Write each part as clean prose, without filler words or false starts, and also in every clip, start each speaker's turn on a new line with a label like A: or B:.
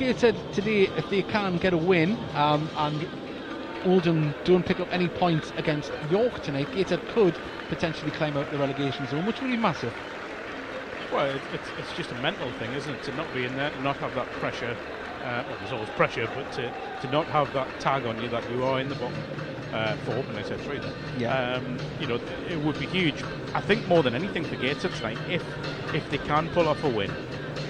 A: Gateshead today, if they can get a win and Oldham don't pick up any points against York tonight, Gateshead could potentially climb out the relegation zone, which would be massive.
B: Well, it's just a mental thing, isn't it? To not be in there, not have that pressure. Well, there's always pressure, but to not have that tag on you that you are in the bottom four, and I said three there.
A: Yeah.
B: You know, it would be huge. I think more than anything for Gateshead tonight, if they can pull off a win,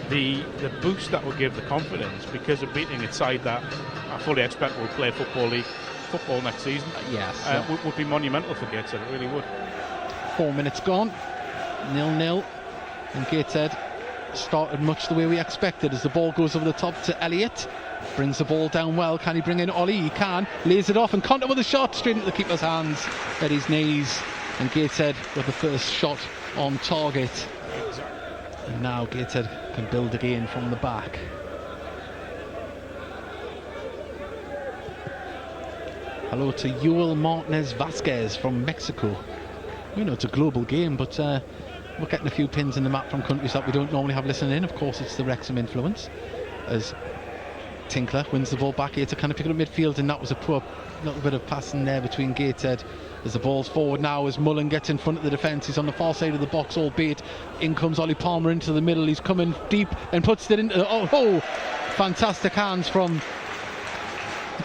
B: the boost that will give the confidence, because of beating a side that I fully expect will play football next season.
A: Yes.
B: Would be monumental for Gateshead. It really would.
A: 4 minutes gone, 0-0, and Gateshead started much the way we expected as the ball goes over the top to Elliott. Brings the ball down well. Can he bring in Ollie? He can. Lays it off and Conte with a shot straight into the keeper's hands at his knees. And Gateshead with the first shot on target. And now Gateshead can build again from the back. Hello to Joel Martinez Vasquez from Mexico. We know it's a global game, but we're getting a few pins in the map from countries that we don't normally have listening in. Of course, it's the Wrexham influence. As Tinkler wins the ball back here to kind of pick it up midfield, and that was a poor little bit of passing there between Gateshead. As the ball's forward now, as Mullen gets in front of the defence, he's on the far side of the box, albeit in comes Ollie Palmer into the middle. He's coming deep and puts it into fantastic hands from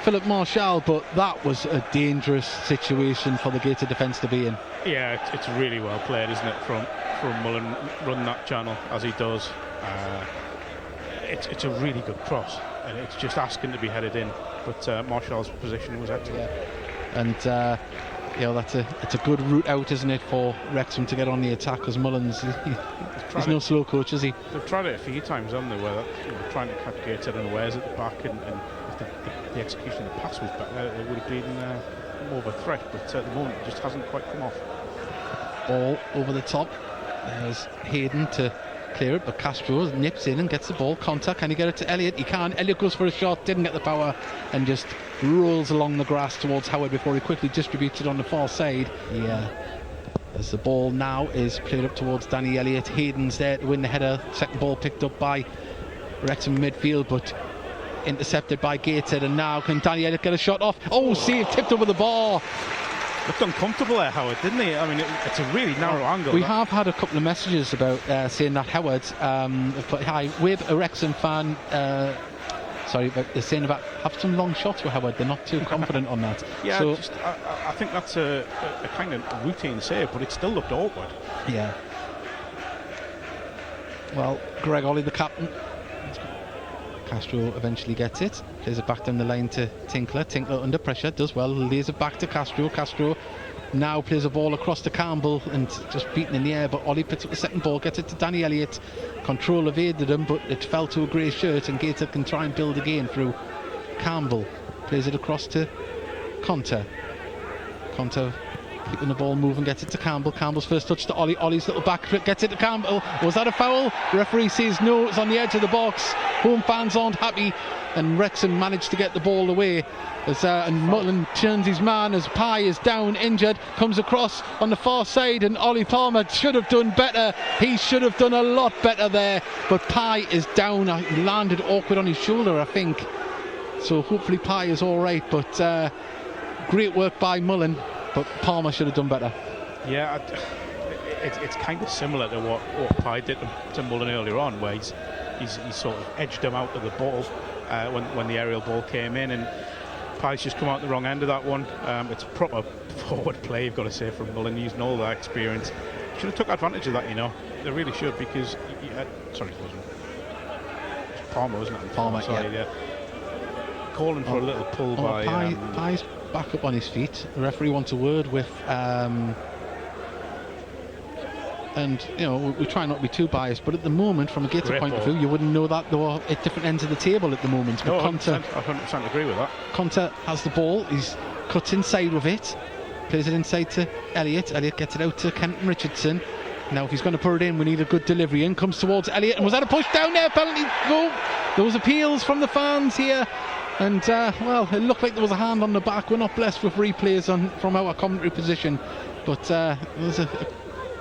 A: Philip Marshall, but that was a dangerous situation for the Gateshead defence to be in.
B: Yeah, it's really well played, isn't it, from Mullen, run that channel as he does. It's a really good cross, and it's just asking to be headed in, but Marshall's position was excellent.
A: Yeah. And you know, it's a good route out, isn't it, for Wrexham to get on the attack, because Mullins, he's no slow coach, is he?
B: They've tried it a few times, haven't they, where trying to catch Gateshead unawares at the back, and if the execution of the pass was better, it would have been more of a threat, but at the moment it just hasn't quite come off.
A: Ball over the top. There's Hayden to clear it, but Castro nips in and gets the ball. Conte, can he get it to Elliott? He can. Elliott goes for a shot, didn't get the power, and just rolls along the grass towards Howard before he quickly distributes it on the far side. Yeah. As the ball now is played up towards Danny Elliott. Hayden's there to win the header. Second ball picked up by Wrexham midfield, but intercepted by Gateshead, and now can Danny Elliott get a shot off? Oh, save, tipped over the bar.
B: Looked uncomfortable there, Howard, didn't he? I mean, it's a really narrow angle.
A: We have had a couple of messages about saying that Howard, hi, we're a Wrexham fan, sorry, but they're saying about have some long shots with Howard. They're not too confident on that.
B: Yeah,
A: so,
B: I think that's a kind of routine save, but it still looked awkward.
A: Yeah. Well, Greg Ollie, the captain. Castro eventually gets it, plays it back down the line to Tinkler. Tinkler under pressure, does well, lays it back to Castro. Castro now plays a ball across to Campbell and just beaten in the air, but Ollie picks up the second ball, gets it to Danny Elliott. Control evaded him, but it fell to a grey shirt, and Gateshead can try and build again through Campbell. Plays it across to Conte. Conte keeping the ball moving, gets it to Campbell. Campbell's first touch to Ollie. Ollie's little back flip gets it to Campbell. Was that a foul? Referee says no, it's on the edge of the box. Home fans aren't happy, and Wrexham managed to get the ball away. And Mullen turns his man as Pye is down, injured, comes across on the far side, and Ollie Palmer should have done better. He should have done a lot better there, but Pye is down. He landed awkward on his shoulder, I think. So hopefully Pye is all right, but great work by Mullen. But Palmer should have done better.
B: Yeah, it's kind of similar to what Pye did to Mullen earlier on, where he's sort of edged him out of the ball when the aerial ball came in, and Pye's just come out the wrong end of that one. It's proper forward play, you've got to say, from Mullen, using all that experience. Should have took advantage of that, you know. They really should, because sorry, it wasn't. It was Palmer, wasn't it?
A: Palmer,
B: side, yeah. Calling for a little pull by
A: Pye's back up on his feet. The referee wants a word with and you know, we try not to be too biased, but at the moment, from a Gateshead point of view, you wouldn't know that they were at different ends of the table at the moment.
B: No,
A: but
B: I 100% agree with that.
A: Conte has the ball, he's cut inside with it, plays it inside to Elliott. Elliott gets it out to Kenton Richardson. Now if he's going to put it in, we need a good delivery. In comes towards Elliott, and was that a push down there? Penalty go. There was appeals from the fans here, and well, it looked like there was a hand on the back. We're not blessed with replays from our commentary position, but there was a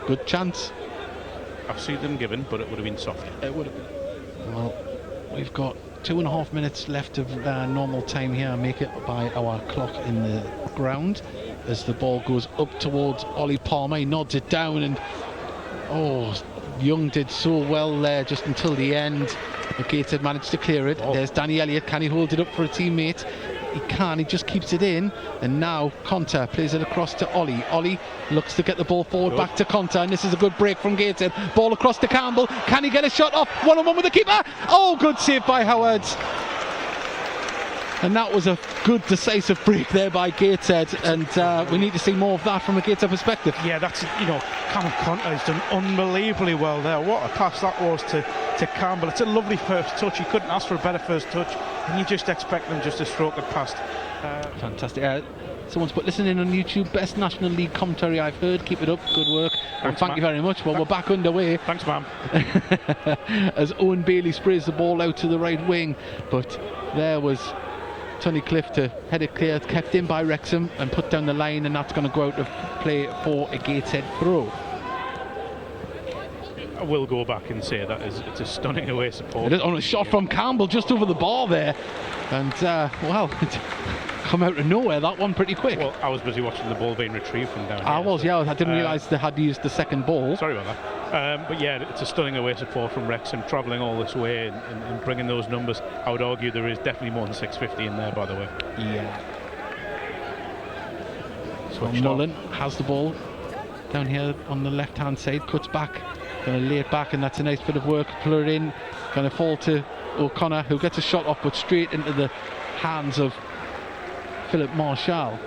A: good chance.
B: I've seen them given, but it would have been softer.
A: It would have been. Well, we've got 2.5 minutes left of normal time here. Make it by our clock in the ground as the ball goes up towards Ollie Palmer. He nods it down, and Young did so well there just until the end. But Gateshead managed to clear it. There's Danny Elliott. Can he hold it up for a teammate? He can. He just keeps it in. And now Conter plays it across to Ollie. Ollie looks to get the ball forward back to Conter, and this is a good break from Gateshead. Ball across to Campbell. Can he get a shot off? 1-on-1 with the keeper. Oh, good save by Howard. And that was a good decisive break there by Gateshead, and we need to see more of that from a Gateshead perspective.
B: Yeah, that's, Cameron Conter has done unbelievably well there. What a pass that was to Campbell. It's a lovely first touch. You couldn't ask for a better first touch, and you just expect them just to stroke it past.
A: Fantastic. Someone's put, listen in on YouTube, best National League commentary I've heard. Keep it up, good work.
B: Thanks,
A: thank you very much. Well, we're back underway.
B: Thanks, ma'am.
A: As Owen Bailey sprays the ball out to the right wing, but there was Tony Cliff to head it clear, kept in by Wrexham and put down the line, and that's going to go out of play for a Gateshead throw.
B: I will go back and say that it's a stunning away support.
A: It is on a shot from Campbell just over the bar there, and it come out of nowhere, that one, pretty quick.
B: Well, I was busy watching the ball being retrieved from down here.
A: I didn't realise they had used the second ball.
B: Sorry about that. But yeah, it's a stunning away support from Wrexham, travelling all this way and bringing those numbers. I would argue there is definitely more than 650 in there, by the way.
A: Yeah. So Mullen has the ball down here on the left hand side, cuts back, going to lay it back, and that's a nice bit of work. Pull it in, going to fall to O'Connor, who gets a shot off, but straight into the hands of Philip Marshall.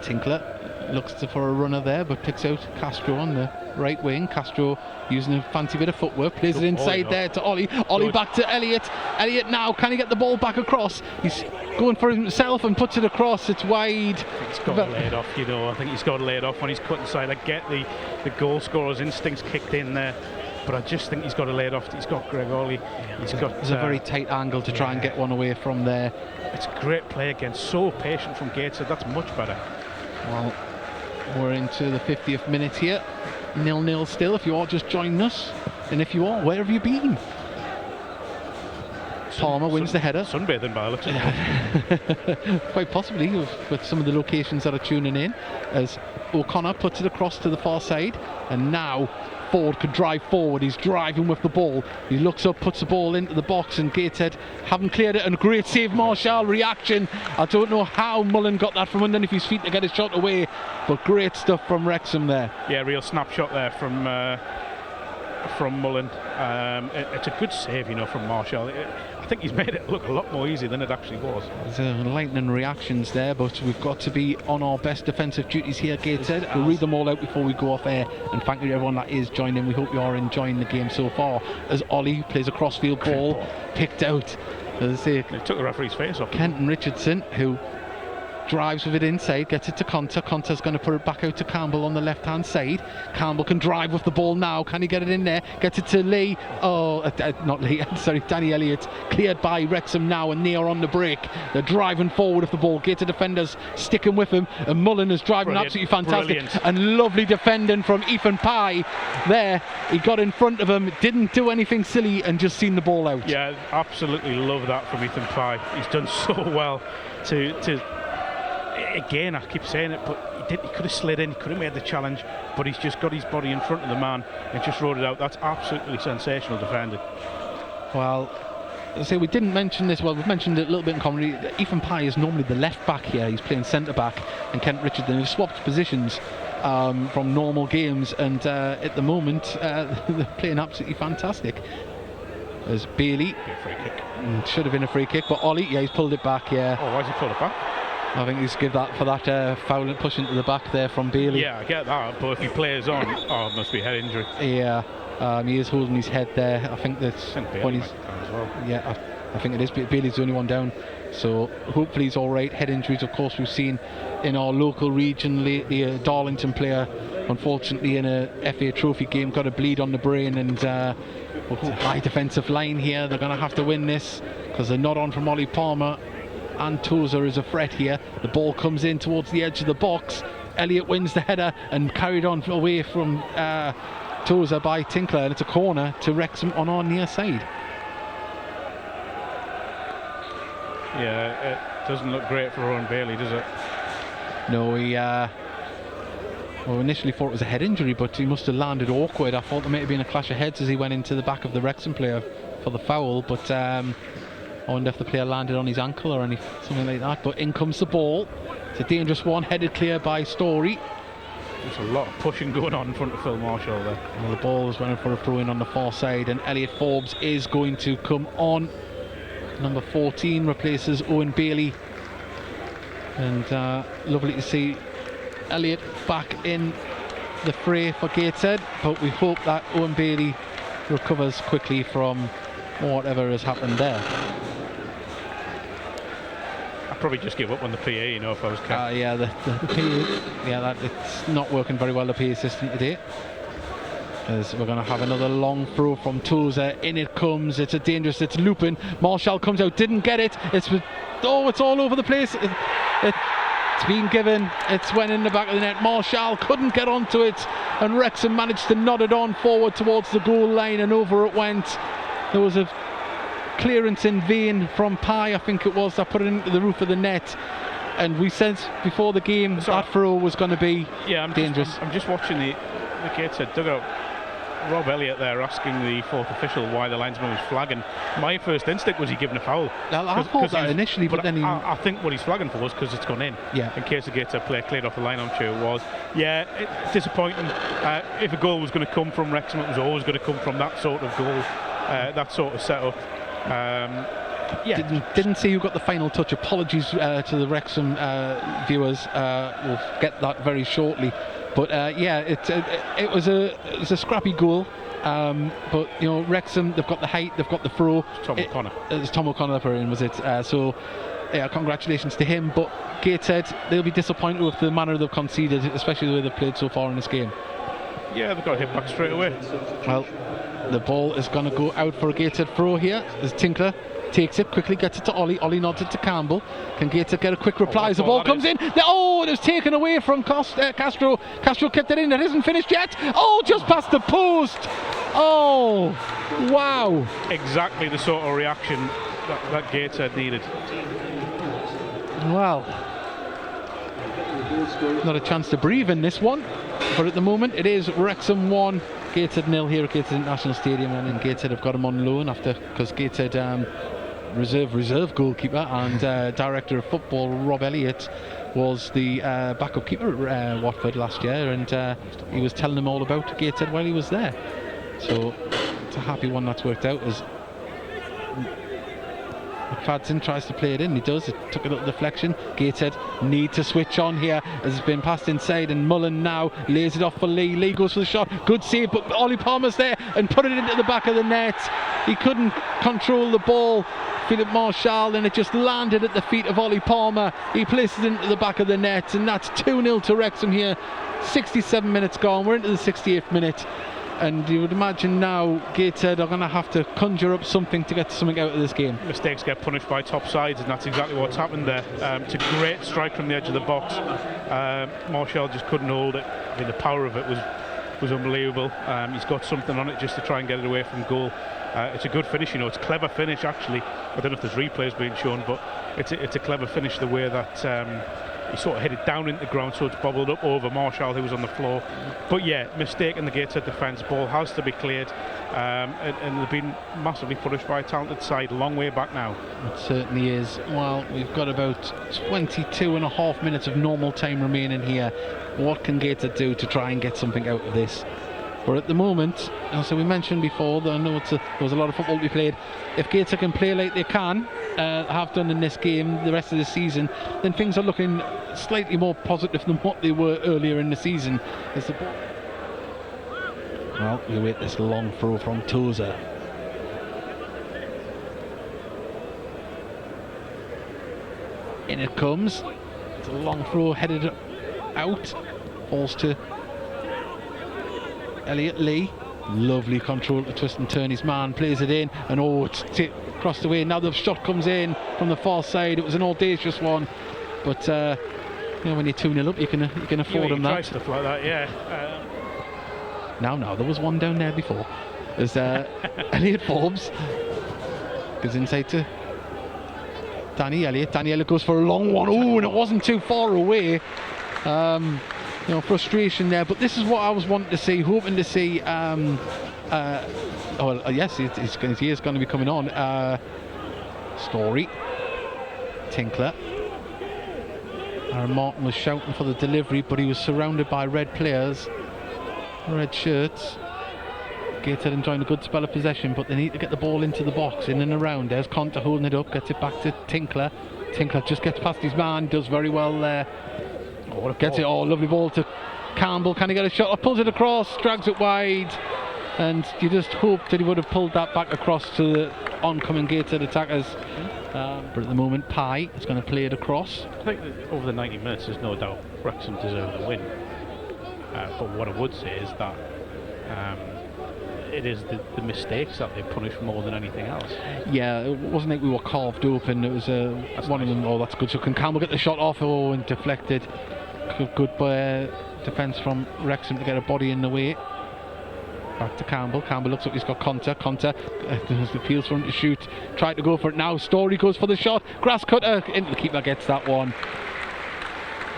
A: Tinkler looks for a runner there, but picks out Castro on the right wing. Castro using a fancy bit of footwork, plays it inside there to Ollie. Ollie back to Elliott. Elliott now, can he get the ball back across? He's going for himself and puts it across. It's wide.
B: He's got to lay it off, I think he's got to lay it off when he's cut inside. I get the goal scorer's instincts kicked in there, but I just think he's got to lay it off. He's got Greg Ollie. There's
A: a very tight angle to try and get one away from there.
B: It's great play again. So patient from Gateshead. That's much better.
A: Well, we're into the 50th minute here. 0-0 still, if you are just joining us. And if you are, where have you been? Palmer wins the header.
B: Sunbathing by the looks of it.
A: Quite possibly, with some of the locations that are tuning in, as O'Connor puts it across to the far side, and now Ford could drive forward. He's driving with the ball. He looks up, puts the ball into the box, and Gateshead haven't cleared it. And a great save, Marshall. Reaction. I don't know how Mullen got that from underneath his feet to get his shot away, but great stuff from Wrexham there.
B: Yeah, real snapshot there from Mullen. It's a good save, from Marshall. I think he's made it look a lot more easy than it actually was.
A: There's lightning reactions there, but we've got to be on our best defensive duties here, Gateshead. We'll read them all out before we go off air, and thank you to everyone that is joining. We hope you are enjoying the game so far, as Ollie plays a crossfield ball, picked out, as I say,
B: it took the referee's face off.
A: Kenton Richardson, who drives with it inside, gets it to Conter. Conter's going to put it back out to Campbell on the left hand side. Campbell can drive with the ball now. Can he get it in there? Gets it to Lee. Not Lee, sorry, Danny Elliott. Cleared by Wrexham now, and they are on the break. They're driving forward with the ball. Gator defenders sticking with him, and Mullen is driving absolutely fantastic.
B: Brilliant.
A: And lovely defending from Ethan Pye there. He got in front of him, didn't do anything silly, and just seen the ball out.
B: Yeah, absolutely love that from Ethan Pye. He's done so well to again, I keep saying it, but he could have slid in, he could have made the challenge, but he's just got his body in front of the man and just rode it out. That's absolutely sensational defending.
A: Well, we didn't mention this, we've mentioned it a little bit in comedy. Ethan Pye is normally the left back here. He's playing centre back, and Kent Richardson have swapped positions from normal games, and at the moment they're playing absolutely fantastic. As Bailey,
B: a free kick.
A: Should have been a free kick, but Ollie, he's pulled it back.
B: Why has he pulled it back?
A: I think he's give that for that foul and push into the back there from Bailey.
B: Yeah, I get that, but if he plays on, it must be a head injury.
A: Yeah, he is holding his head there. I think that's when he's.
B: As well.
A: Yeah, I think it is. Bailey's the only one down, so hopefully he's all right. Head injuries, of course, we've seen in our local region lately. A Darlington player, unfortunately, in a FA Trophy game, got a bleed on the brain, and high defensive line here. They're going to have to win this because they're not on from Ollie Palmer. And Tozer is a threat here. The ball comes in towards the edge of the box. Elliott wins the header and carried on away from Tozer by Tinkler, and it's a corner to Wrexham on our near side.
B: Yeah, it doesn't look great for Owen Bailey, does it?
A: No, he initially thought it was a head injury, but he must have landed awkward. I thought there might have been a clash of heads as he went into the back of the Wrexham player for the foul, but I wonder if the player landed on his ankle or something like that. But in comes the ball. It's a dangerous one, headed clear by Story.
B: There's a lot of pushing going on in front of Phil Marshall there.
A: Well, the ball is running for a throw-in on the far side, and Elliot Forbes is going to come on. Number 14 replaces Owen Bailey, and lovely to see Elliot back in the fray for Gateshead, but we hope that Owen Bailey recovers quickly from whatever has happened there.
B: I'd probably just give up on the PA, you know, if I was Cat.
A: Yeah, the PA, yeah, it's not working very well, the PA system today. As we're going to have another long throw from Tozer. In it comes. It's it's looping. Marshall comes out, didn't get it. It's all over the place. It's been given. It's went in the back of the net. Marshall couldn't get onto it, and Wrexham managed to nod it on forward towards the goal line, and over it went. There was a clearance in vain from Pye, I think it was, that put it into the roof of the net. And we said before the game that throw was going to be dangerous.
B: I'm just watching the Gateshead dugout. Rob Elliott there asking the fourth official why the linesman was flagging. My first instinct was he given a foul.
A: I thought that initially, but then
B: I think what he's flagging for was because it's gone in.
A: Yeah.
B: In case the Gateshead player cleared off the line, I'm sure it was. Yeah, it's disappointing. If a goal was going to come from Wrexham, it was always going to come from that sort of goal, that sort of setup. Yeah.
A: Didn't see who got the final touch. Apologies to the Wrexham viewers. We'll get that very shortly. But yeah, it was a scrappy goal. But you know, Wrexham, they've got the height, they've got the throw.
B: Tom O'Connor.
A: It's Tom O'Connor for him, was it? So yeah, congratulations to him. But Gateshead, they'll be disappointed with the manner they've conceded, especially the way they've played so far in this game.
B: Yeah, they've got to hit back straight away.
A: Well, the ball is going to go out for a Gateshead throw here as Tinkler takes it, quickly gets it to Ollie. Ollie nods it to Campbell. Can Gateshead get a quick reply as the ball comes in? It was taken away from Castro. Castro kept it in. It isn't finished yet. Just past the post. Oh, wow.
B: Exactly the sort of reaction that Gateshead needed.
A: Well, not a chance to breathe in this one, but at the moment it is Wrexham 1, Gateshead 0 here at Gateshead International Stadium, and then Gateshead have got him on loan because Gateshead reserve goalkeeper and director of football Rob Elliott was the backup keeper at Watford last year, and he was telling them all about Gateshead while he was there. So it's a happy one that's worked out as McFadden tries to play it in. He does. It took a little deflection. Gateshead need to switch on here as it's been passed inside, and Mullen now lays it off for Lee. Lee goes for the shot. Good save, but Ollie Palmer's there and put it into the back of the net. He couldn't control the ball, Philip Marshall, and it just landed at the feet of Ollie Palmer. He places it into the back of the net, and that's 2-0 to Wrexham here. 67 minutes gone. We're into the 68th minute. And you would imagine now Gateshead are going to have to conjure up something to get something out of this game.
B: Mistakes get punished by top sides, and that's exactly what's happened there. It's a great strike from the edge of the box. Marshall just couldn't hold it. I mean, the power of it was unbelievable. He's got something on it just to try and get it away from goal. It's a good finish, you know. It's a clever finish, actually. I don't know if there's replays being shown, but it's a clever finish, the way that he sort of hit it down into the ground, so it's bobbled up over Marshall, who was on the floor. But yeah, mistake in the Gateshead defence. Ball has to be cleared, and they've been massively punished by a talented side. Long way back now.
A: It certainly is. Well, we've got about 22 and a half minutes of normal time remaining here. What can Gateshead do to try and get something out of this? But at the moment, as we mentioned before, I know there was a lot of football to be played. If Gateshead can play like they have done in this game the rest of the season, then things are looking slightly more positive than what they were earlier in the season. Well, we wait this long throw from Tozer. In it comes. It's a long throw headed out. Falls to Elliot Lee. Lovely control to twist and turn his man, plays it in, and it's crossed away. Now the shot comes in from the far side. It was an audacious one, but you know, when you're 2-0 up, you can afford him that.
B: Stuff like that, yeah.
A: Now, there was one down there before. There's Elliot Forbes. Goes inside to Danny Elliott. Danny Elliott goes for a long one. Oh, and it wasn't too far away. Frustration there. But this is what I was wanting to see, hoping to see. Yes, he is going to be coming on. Story. Tinkler. Aaron Martin was shouting for the delivery, but he was surrounded by red players, red shirts. Gateshead enjoying a good spell of possession, but they need to get the ball into the box, in and around. There's Conter holding it up, gets it back to Tinkler. Tinkler just gets past his man, does very well there. Gets it all, lovely ball to Campbell. Can he get a shot? Pulls it across, drags it wide, and you just hope that he would have pulled that back across to the oncoming Gateshead attackers. But at the moment, Pye is going to play it across.
B: I think that over the 90 minutes, there's no doubt Wrexham deserve the win. But what I would say is that it is the mistakes that they punish more than anything else.
A: Yeah, it wasn't like we were carved open. It was one of them. Oh, that's good. So can Campbell get the shot off? Oh, and deflected. Good defence from Wrexham to get a body in the way. Back to Campbell. Campbell looks up. He's got Conter. Conter appeals for him to shoot. Tried to go for it now. Story goes for the shot. Grass cutter into the keeper, gets that one.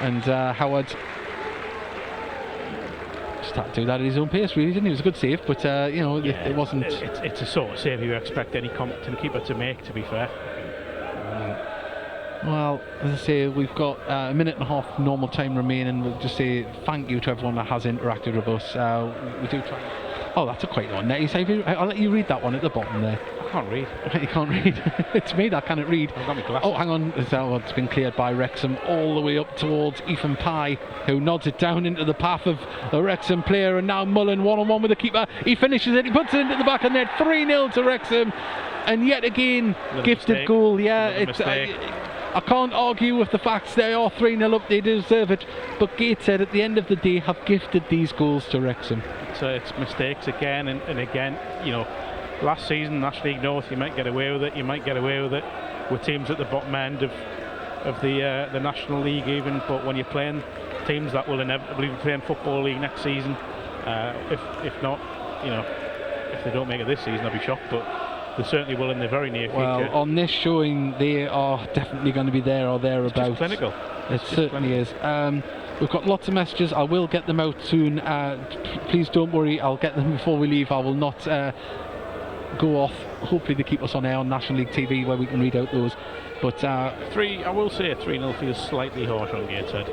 A: And Howard started to do that at his own pace, really, didn't he? It was a good save, but it wasn't.
B: It's a sort of save you expect any competent keeper to make, to be fair.
A: Well, as I say, we've got a minute and a half normal time remaining. We'll just say thank you to everyone that has interacted with us. We do try. Oh, that's a quite long net. I'll let you read that one at the bottom there.
B: I can't read.
A: You can't read. It's me that cannot read.
B: I've got my glasses.
A: Oh, hang on. It's been cleared by Wrexham all the way up towards Ethan Pye, who nods it down into the path of the Wrexham player, and now Mullen one-on-one with the keeper. He finishes it. He puts it into the back of the net. 3-0 to Wrexham. And yet again, gifted
B: mistake.
A: Goal. Yeah,
B: it's
A: I can't argue with the facts. They are 3-0 up. They deserve it. But Gateshead, at the end of the day, have gifted these goals to Wrexham.
B: So it's mistakes again and again. Last season, National League North, you might get away with it. You might get away with it with teams at the bottom end of the National League even. But when you're playing teams that will inevitably be playing Football League next season, if not, if they don't make it this season, I'll be shocked. But they certainly will in the very near future.
A: Well, on this showing, they are definitely going to be there or thereabouts.
B: It's just clinical.
A: It certainly is. We've got lots of messages. I will get them out soon. Please don't worry. I'll get them before we leave. I will not go off. Hopefully they keep us on air on National League TV where we can read out those. But
B: I will say 3-0 feels slightly harsh on Gateshead.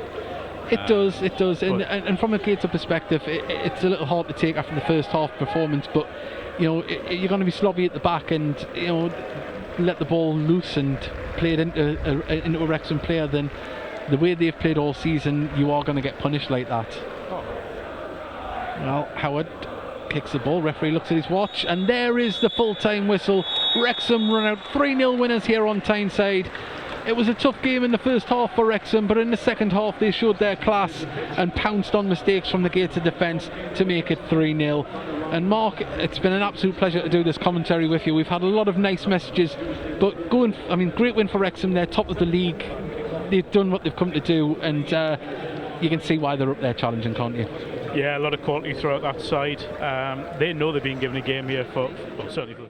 A: It does. And from a Gateshead perspective, it's a little hard to take after the first half performance. But you're going to be sloppy at the back, and let the ball loose and play it into a Wrexham player. Then the way they've played all season, you are going to get punished like that. Well, Howard kicks the ball. Referee looks at his watch, and there is the full-time whistle. Wrexham run out 3-0 winners here on Tyneside. It was a tough game in the first half for Wrexham, but in the second half they showed their class and pounced on mistakes from the Gateshead defence to make it 3-0. And Mark, it's been an absolute pleasure to do this commentary with you. We've had a lot of nice messages, but great win for Wrexham. They're top of the league. They've done what they've come to do, and you can see why they're up there challenging, can't you?
B: Yeah, a lot of quality throughout that side. They know they're being given a game here certainly for